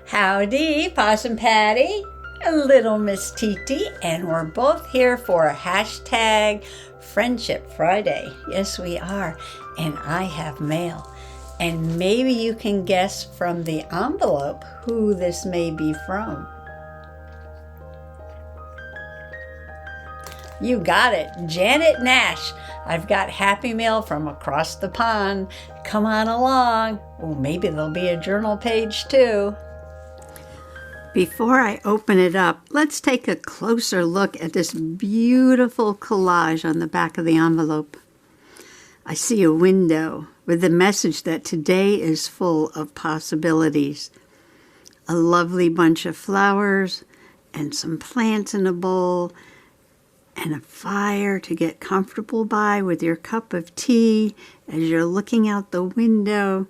Howdy, Possum Patty, Little Miss Titi, and we're both here for a hashtag Friendship Friday. Yes, we are, and I have mail. And maybe you can guess from the envelope who this may be from. You got it, Janet Nash. I've got happy mail from across the pond. Come on along. Well, maybe there'll be a journal page too. Before I open it up, let's take a closer look at this beautiful collage on the back of the envelope. I see a window with the message that today is full of possibilities. A lovely bunch of flowers and some plants in a bowl and a fire to get comfortable by with your cup of tea as you're looking out the window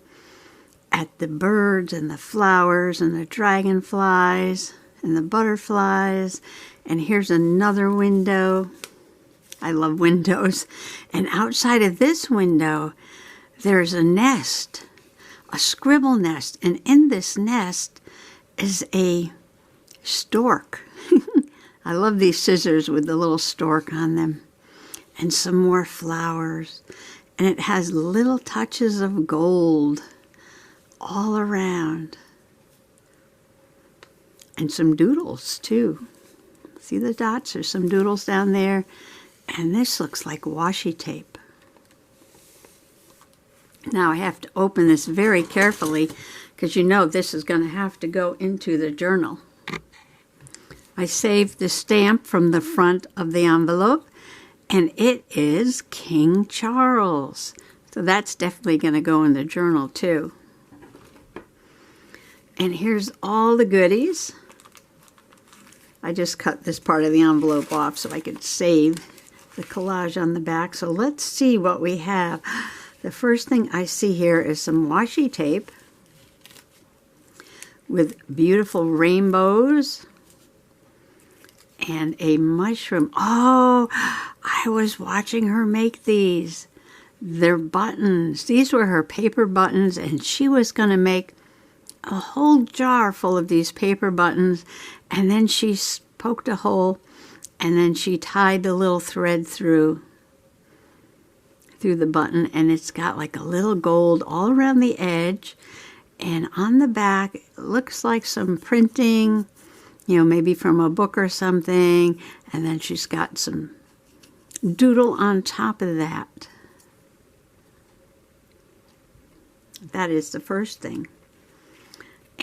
at the birds and the flowers and the dragonflies and the butterflies. And here's another window. I love windows. And outside of this window, there's a nest, a scribble nest. And in this nest is a stork. I love these scissors with the little stork on them. And some more flowers. And it has little touches of gold all around. And some doodles too. See the dots? There's some doodles down there. And this looks like washi tape. Now I have to open this very carefully because you know this is going to have to go into the journal. I saved the stamp from the front of the envelope, and it is King Charles. So that's definitely going to go in the journal too. And here's all the goodies. I just cut this part of the envelope off so I could save the collage on the back. So let's see what we have. The first thing I see here is some washi tape with beautiful rainbows and a mushroom. Oh, I was watching her make these. They're buttons. These were her paper buttons, and she was going to make a whole jar full of these paper buttons, and then she poked a hole, and then she tied the little thread through the button, and it's got like a little gold all around the edge, and on the back it looks like some printing, you know, maybe from a book or something, and then she's got some doodle on top of that. That is the first thing.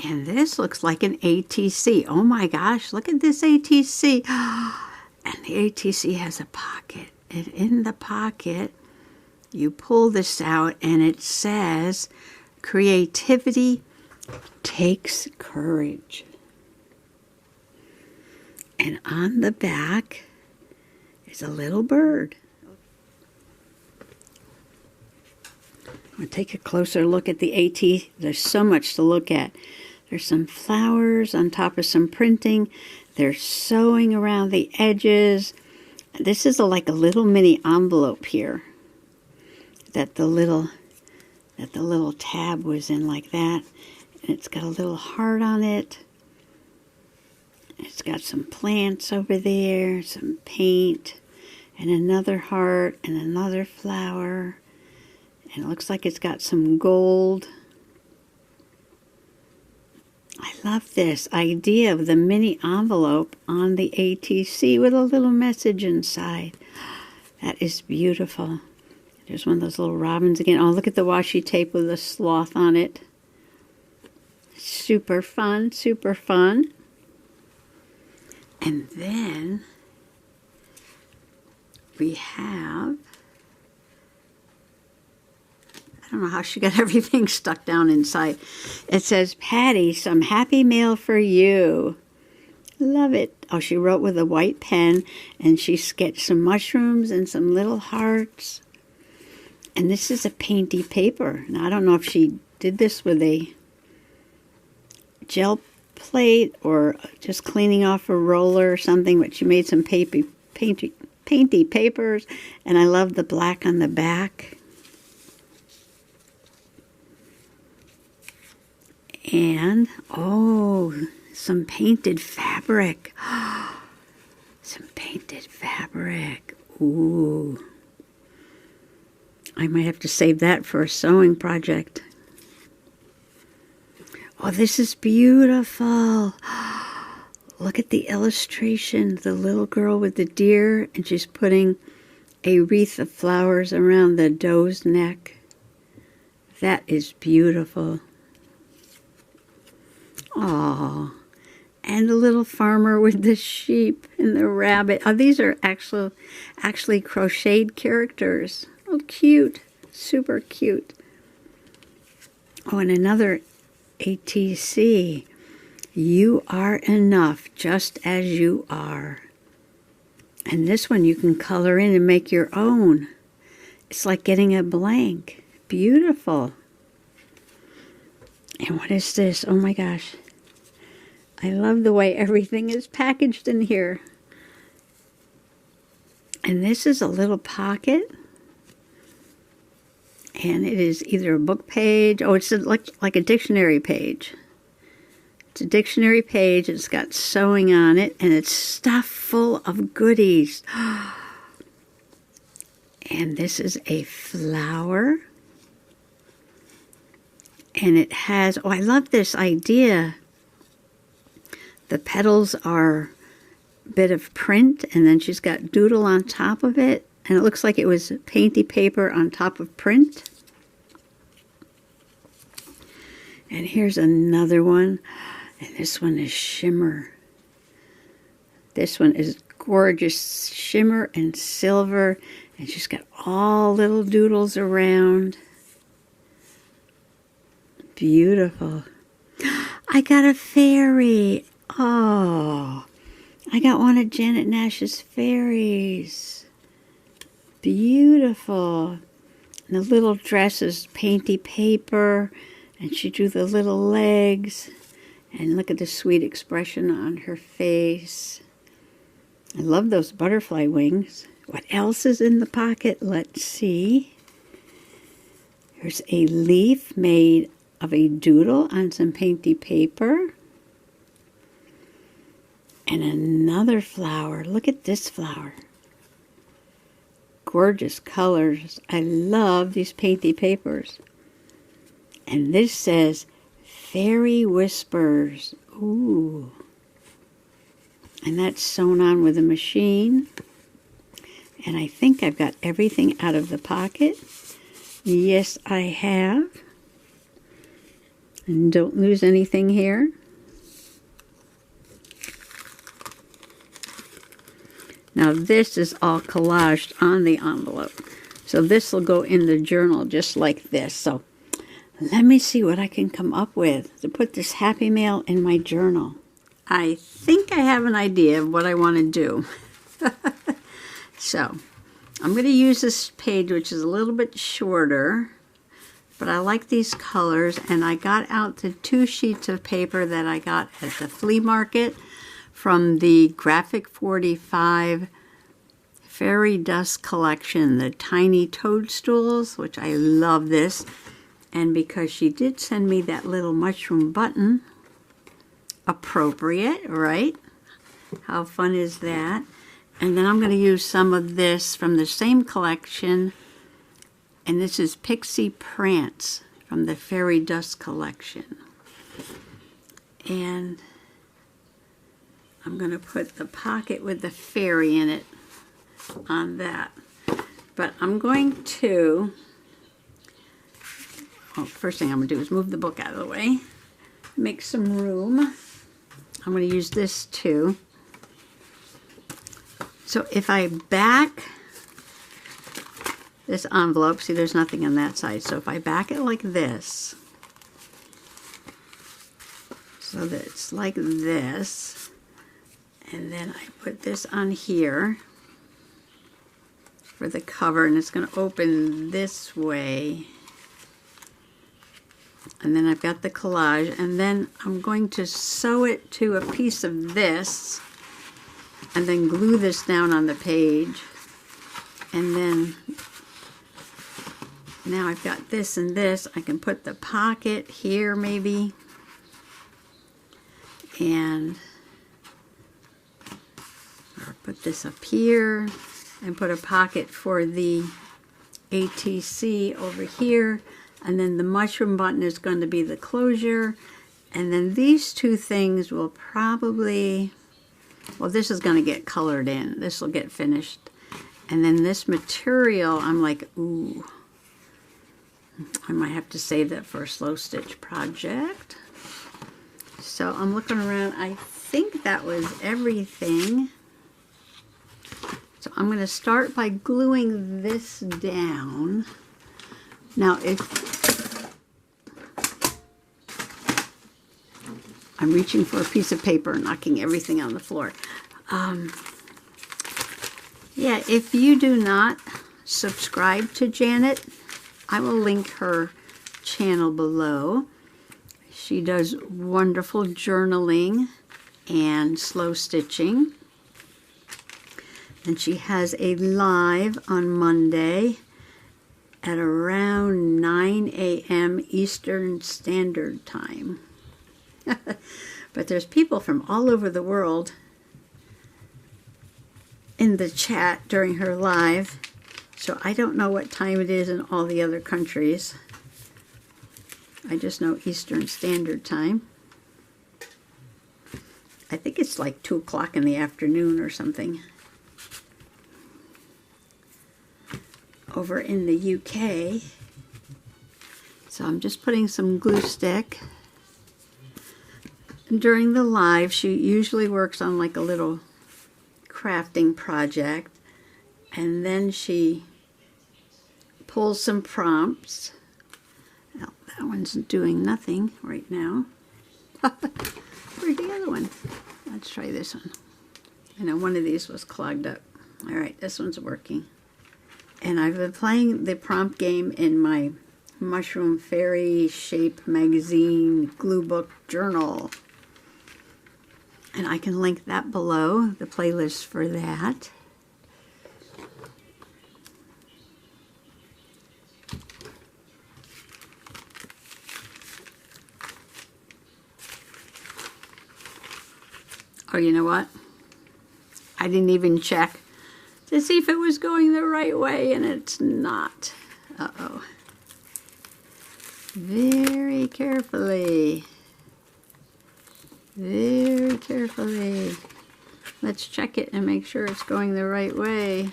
And this looks like an ATC. Oh my gosh, look at this ATC. And the ATC has a pocket. And in the pocket, you pull this out and it says, creativity takes courage. And on the back is a little bird. I'll take a closer look at the AT. There's so much to look at. There's some flowers on top of some printing. They're sewing around the edges. This is like a little mini envelope here that the little tab was in, like that. And it's got a little heart on it. It's got some plants over there, some paint, and another heart and another flower. And it looks like it's got some gold. I love this idea of the mini envelope on the ATC with a little message inside. That is beautiful. There's one of those little robins again. Oh, look at the washi tape with a sloth on it. Super fun, super fun. And then we have, I don't know how she got everything stuck down inside. It says, Patty, some happy mail for you. Love it. Oh, she wrote with a white pen, and she sketched some mushrooms and some little hearts. And this is a painty paper. Now, I don't know if she did this with a gel plate or just cleaning off a roller or something, but she made some painty papers, and I love the black on the back. And, oh, some painted fabric. Some painted fabric. Ooh. I might have to save that for a sewing project. Oh, this is beautiful. Look at the illustration. The little girl with the deer, and she's putting a wreath of flowers around the doe's neck. That is beautiful. Oh, and the little farmer with the sheep and the rabbit. Oh, these are actually crocheted characters. Oh, cute. Super cute. Oh, and another ATC. You are enough just as you are. And this one you can color in and make your own. It's like getting a blank. Beautiful. And what is this? Oh my gosh. I love the way everything is packaged in here. And this is a little pocket. And it is either a book page. Oh, it's like a dictionary page. It's a dictionary page. It's got sewing on it. And it's stuffed full of goodies. And this is a flower. And it has, oh, I love this idea. The petals are a bit of print, and then she's got doodle on top of it, and it looks like it was painty paper on top of print. And here's another one, and this one is shimmer. This one is gorgeous shimmer and silver, and she's got all little doodles around. Beautiful. I got a fairy. Oh, I got one of Janet Nash's fairies. Beautiful. And the little dress is painty paper, and she drew the little legs. And look at the sweet expression on her face. I love those butterfly wings. What else is in the pocket? Let's see. There's a leaf made of a doodle on some painty paper. And another flower. Look at this flower. Gorgeous colors. I love these painty papers. And this says, Fairy Whispers. Ooh. And that's sewn on with a machine. And I think I've got everything out of the pocket. Yes, I have. And don't lose anything here. Now this is all collaged on the envelope. So this will go in the journal just like this. So let me see what I can come up with to put this Happy Mail in my journal. I think I have an idea of what I want to do. So I'm going to use this page, which is a little bit shorter, but I like these colors, and I got out the 2 sheets of paper that I got at the flea market from the Graphic 45 Fairy Dust collection, the tiny toadstools, which I love this. And because she did send me that little mushroom button, appropriate, right? How fun is that? And then I'm going to use some of this from the same collection. And this is Pixie Prance from the Fairy Dust collection. And I'm going to put the pocket with the fairy in it on that. But I'm going to, first thing I'm going to do is move the book out of the way. Make some room. I'm going to use this too. So if I back this envelope, see there's nothing on that side. So if I back it like this, so that it's like this, and then I put this on here for the cover, and it's going to open this way. And then I've got the collage, and then I'm going to sew it to a piece of this, and then glue this down on the page. And then now I've got this and this. I can put the pocket here maybe. and or put this up here and put a pocket for the ATC over here, and then the mushroom button is going to be the closure, and then these two things will probably, well, this is going to get colored in, this will get finished, and then this material, I'm like, ooh, I might have to save that for a slow stitch project. So I'm looking around, I think that was everything. So I'm going to start by gluing this down. Now, if I'm reaching for a piece of paper, knocking everything on the floor. Yeah, if you do not subscribe to Janet, I will link her channel below. She does wonderful journaling and slow stitching. And she has a live on Monday at around 9 a.m. Eastern Standard Time. But there's people from all over the world in the chat during her live, so I don't know what time it is in all the other countries. I just know Eastern Standard Time. I think it's like 2 o'clock in the afternoon or something. Over in the UK. So I'm just putting some glue stick. During the live, she usually works on like a little crafting project, and then she pulls some prompts. Well, that one's doing nothing right now. Where's the other one? Let's try this one. I know one of these was clogged up. All right, this one's working. And I've been playing the prompt game in my Mushroom Fairy Shape Magazine glue book journal. And I can link that below, the playlist for that. Oh, you know what? I didn't even check to see if it was going the right way, and it's not. Uh-oh. Very carefully. Very carefully. Let's check it and make sure it's going the right way.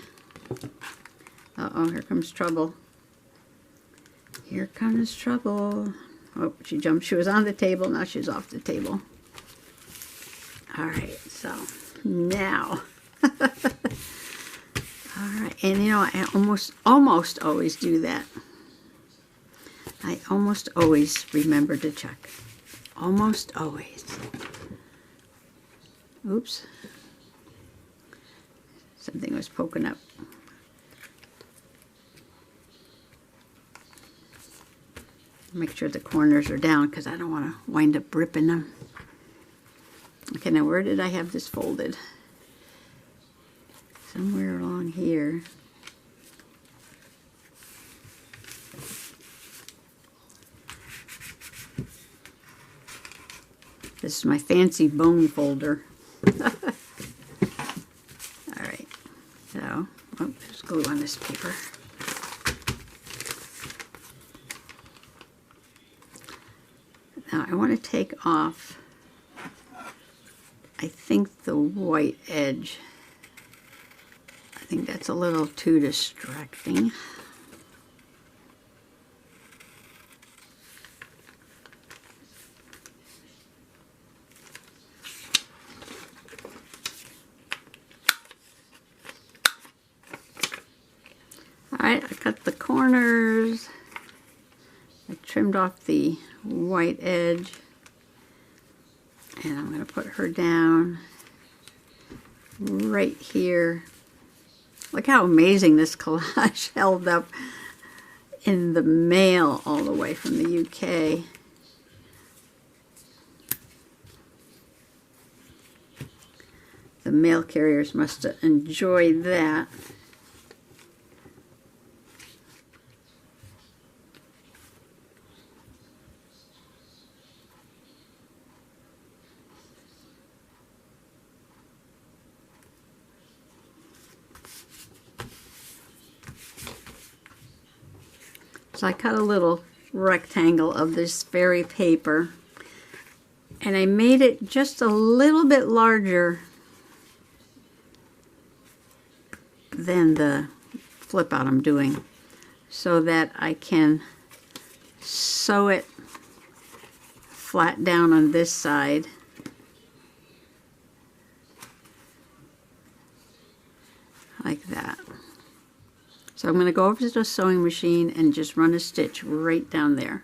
Uh-oh, here comes trouble. Here comes trouble. Oh, she jumped. She was on the table. Now she's off the table. All right, so now. All right, and you know, I almost always do that. I almost always remember to check. Almost always. Oops. Something was poking up. Make sure the corners are down because I don't want to wind up ripping them. Okay, now where did I have this folded? Somewhere along here. This is my fancy bone folder. Alright, so, oh, there's glue on this paper. Now I want to take off, I think, the white edge. I think that's a little too distracting. Alright, I cut the corners. I trimmed off the white edge. And I'm going to put her down right here. Look how amazing this collage held up in the mail all the way from the UK. The mail carriers must have enjoyed that. So I cut a little rectangle of this fairy paper, and I made it just a little bit larger than the flip out I'm doing, so that I can sew it flat down on this side. Like that. So I'm going to go over to the sewing machine and just run a stitch right down there.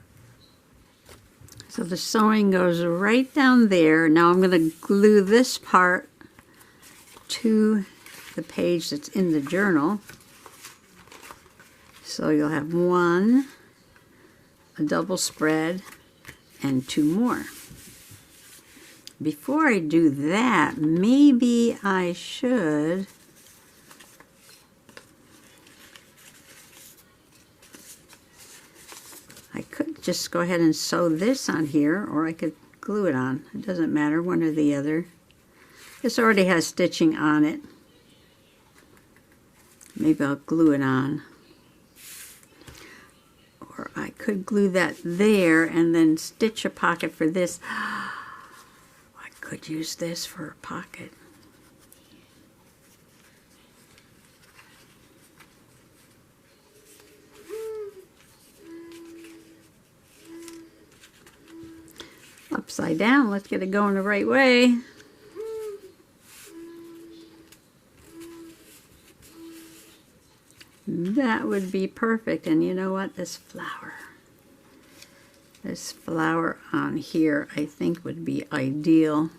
So the sewing goes right down there. Now I'm going to glue this part to the page that's in the journal. So you'll have one, a double spread, and two more. Before I do that, maybe I should just go ahead and sew this on here, or I could glue it on. It doesn't matter, one or the other. This already has stitching on it. Maybe I'll glue it on. Or I could glue that there and then stitch a pocket for this. I could use this for a pocket. Upside down. Let's get it going the right way. That would be perfect. And you know what? This flower on here, I think would be ideal.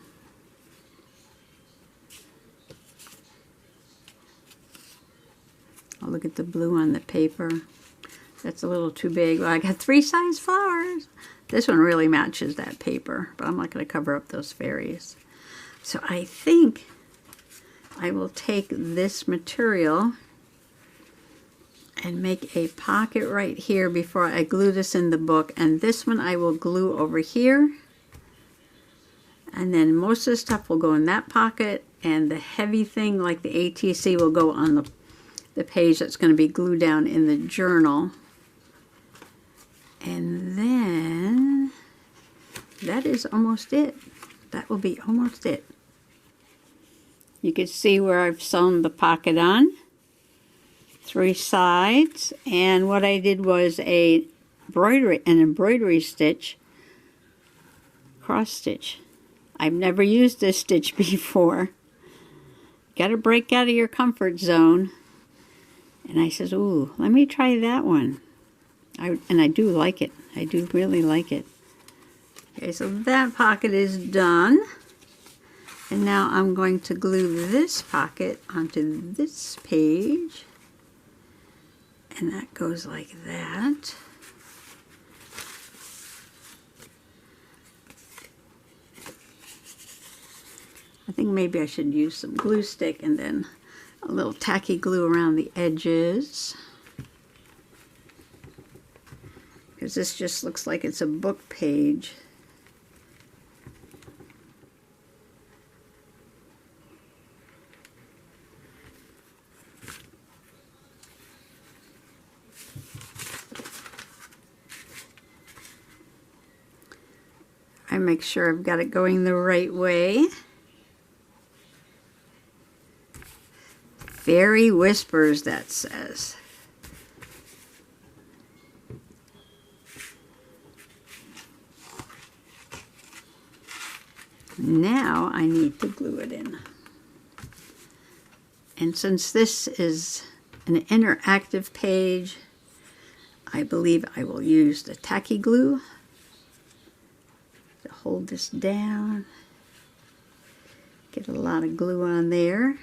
I'll look at the blue on the paper. That's a little too big. Well, I got 3 size flowers. This one really matches that paper, but I'm not going to cover up those fairies. So I think I will take this material and make a pocket right here before I glue this in the book. And this one I will glue over here. And then most of the stuff will go in that pocket. And the heavy thing, like the ATC, will go on the page that's going to be glued down in the journal. And then that is almost it. That will be almost it. You can see where I've sewn the pocket on. 3 sides. And what I did was an embroidery stitch, cross stitch. I've never used this stitch before. Got to break out of your comfort zone. And I says, ooh, let me try that one. And I do like it. I do really like it. Okay, so that pocket is done. And now I'm going to glue this pocket onto this page. And that goes like that. I think maybe I should use some glue stick and then a little tacky glue around the edges. Because this just looks like it's a book page. I make sure I've got it going the right way. Fairy Whispers, that says. Now I need to glue it in. And since this is an interactive page, I believe I will use the tacky glue to hold this down. Get a lot of glue on there.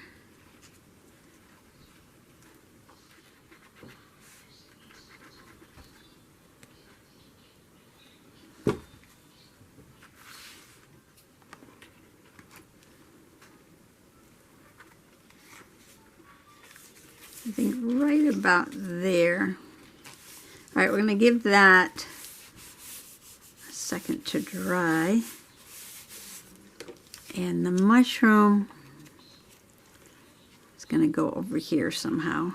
I think right about there. All right, we're going to give that a second to dry. And the mushroom is going to go over here somehow.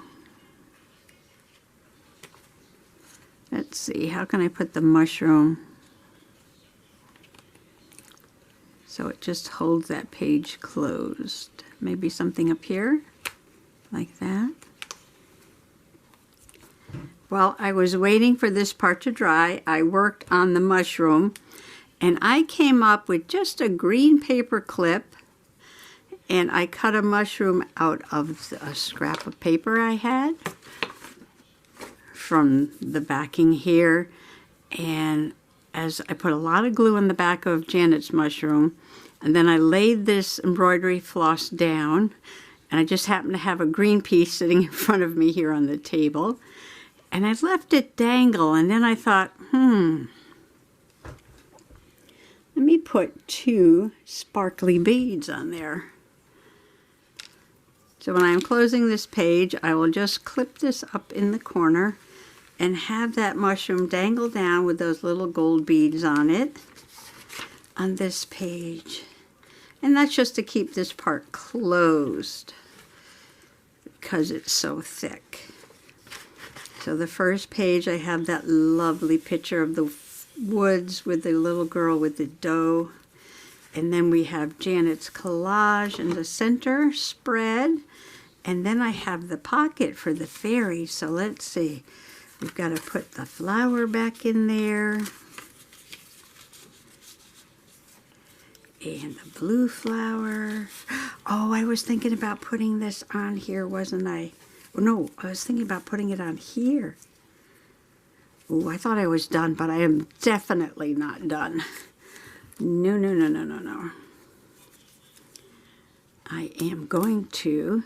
Let's let's see, how can I put the mushroom so it just holds that page closed? Maybe something up here, like that. While I was waiting for this part to dry, I worked on the mushroom, and I came up with just a green paper clip, and I cut a mushroom out of a scrap of paper I had from the backing here. And as I put a lot of glue on the back of Janet's mushroom, and then I laid this embroidery floss down, and I just happened to have a green piece sitting in front of me here on the table, and I left it dangle, and then I thought, let me put 2 sparkly beads on there. So when I'm closing this page, I will just clip this up in the corner and have that mushroom dangle down with those little gold beads on it on this page. And that's just to keep this part closed because it's so thick. So the first page, I have that lovely picture of the woods with the little girl with the dough. And then we have Janet's collage in the center spread. And then I have the pocket for the fairy. So let's see. We've got to put the flower back in there. And the blue flower. Oh, I was thinking about putting this on here, wasn't I? Oh, no, I was thinking about putting it on here. Oh, I thought I was done, but I am definitely not done. No, no, no, no, no, no. I am going to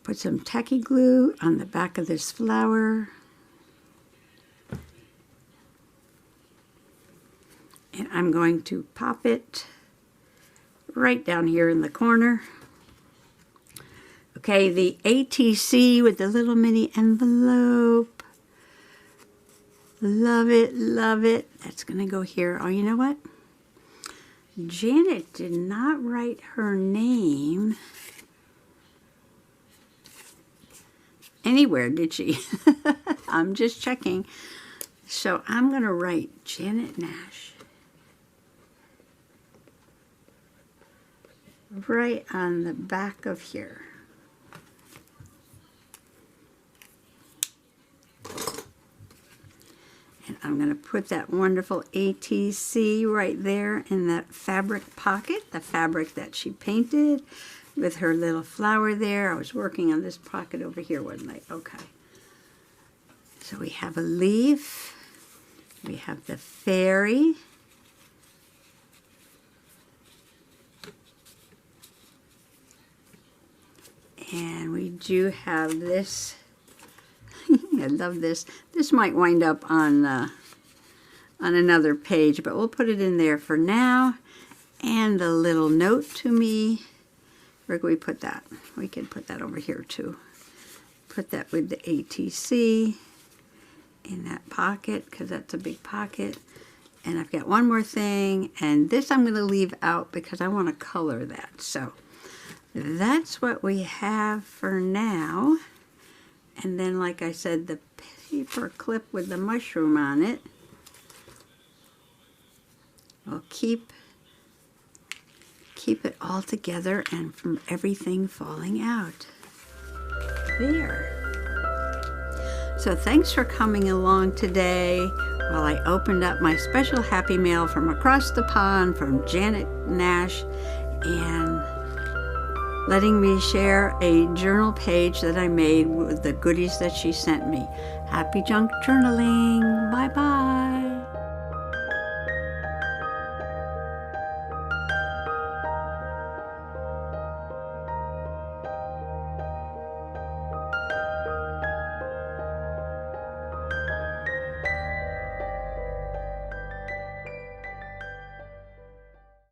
put some tacky glue on the back of this flower. And I'm going to pop it right down here in the corner. Okay, the ATC with the little mini envelope. Love it, love it. That's going to go here. Oh, you know what? Janet did not write her name anywhere, did she? I'm just checking. So I'm going to write Janet Nash right on the back of here. And I'm going to put that wonderful ATC right there in that fabric pocket, the fabric that she painted with her little flower there. I was working on this pocket over here, wasn't I? Okay. So we have a leaf. We have the fairy. And we do have this. I love this. This might wind up on another page, but we'll put it in there for now. And a little note to me. Where can we put that? We can put that over here too. Put that with the ATC in that pocket, because that's a big pocket. And I've got one more thing, and this I'm going to leave out because I want to color that. So that's what we have for now. And then, like I said, the paper clip with the mushroom on it will keep it all together and from everything falling out. There. So thanks for coming along today while I opened up my special Happy Mail from across the pond from Janet Nash, and letting me share a journal page that I made with the goodies that she sent me. Happy junk journaling. Bye-bye.